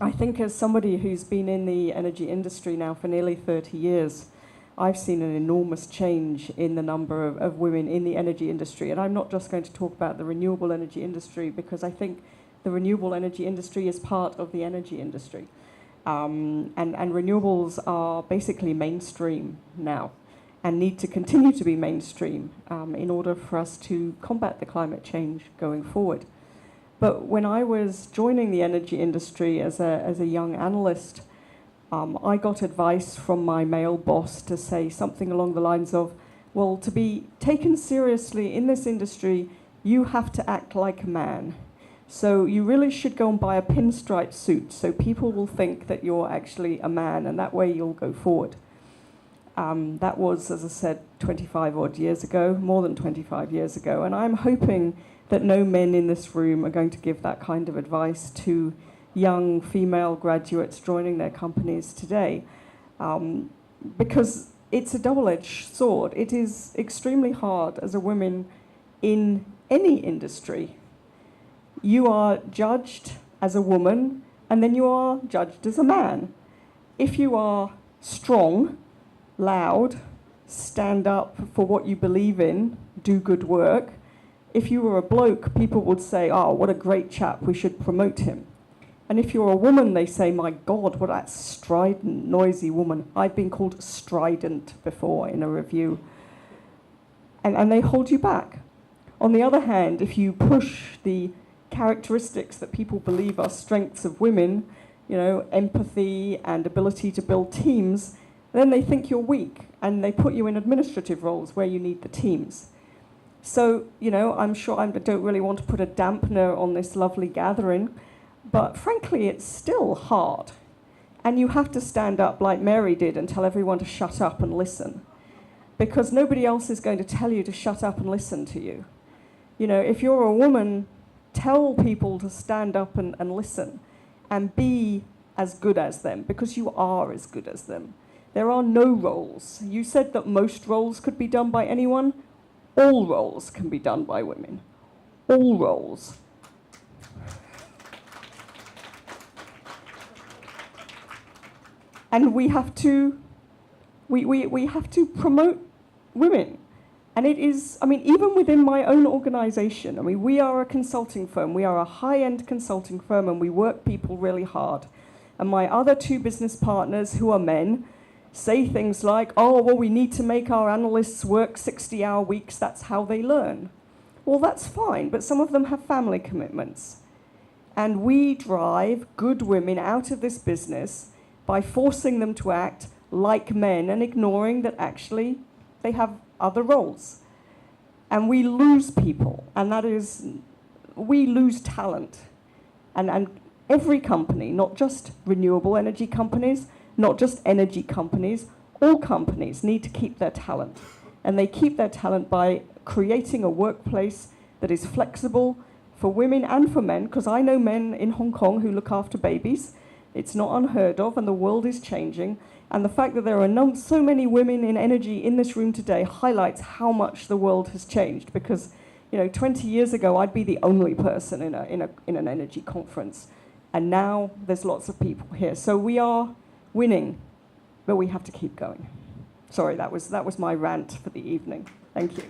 I think as somebody who's been in the energy industry now for nearly 30 years, I've seen an enormous change in the number of women in the energy industry. And I'm not just going to talk about the renewable energy industry, because I think the renewable energy industry is part of the energy industry. And renewables are basically mainstream now and need to continue to be mainstream in order for us to combat the climate change going forward. But when I was joining the energy industry as a young analyst, I got advice from my male boss to say something along the lines of, well, to be taken seriously in this industry, you have to act like a man. So you really should go and buy a pinstripe suit so people will think that you're actually a man, and that way you'll go forward. That was, as I said, 25 odd years ago, more than 25 years ago, and I'm hoping that no men in this room are going to give that kind of advice to young female graduates joining their companies today, because it's a double-edged sword. It is extremely hard as a woman in any industry. You are judged as a woman, and then you are judged as a man. If you are strong, loud, stand up for what you believe in, do good work, if you were a bloke, people would say, oh, what a great chap, we should promote him. And if you're a woman, they say, my God, what a strident, noisy woman. I've been called strident before in a review. And they hold you back. On the other hand, if you push the characteristics that people believe are strengths of women, you know, empathy and ability to build teams, then they think you're weak, and they put you in administrative roles where you need the teams. So, you know, I'm sure I don't really want to put a dampener on this lovely gathering, but frankly, it's still hard. And you have to stand up like Mary did and tell everyone to shut up and listen, because nobody else is going to tell you to shut up and listen to you. You know, if you're a woman, tell people to stand up and listen and be as good as them, because you are as good as them. There are no roles. You said that most roles could be done by anyone. All roles can be done by women. All roles. And we have to promote women. And it is, I mean, even within my own organization, I mean, we are a consulting firm. We are a high-end consulting firm, and we work people really hard. And my other two business partners, who are men, say things like, oh, well, we need to make our analysts work 60-hour weeks. That's how they learn. Well, that's fine, but some of them have family commitments. And we drive good women out of this business by forcing them to act like men and ignoring that actually they have other roles. And we lose people, and that is, we lose talent. And every company, not just renewable energy companies, not just energy companies, all companies need to keep their talent. And they keep their talent by creating a workplace that is flexible for women and for men, because I know men in Hong Kong who look after babies. It's not unheard of, and the world is changing. And the fact that there are so many women in energy in this room today highlights how much the world has changed. Because, you know, 20 years ago, I'd be the only person in an energy conference. And now there's lots of people here. So we are winning, but we have to keep going. Sorry, that was my rant for the evening. Thank you.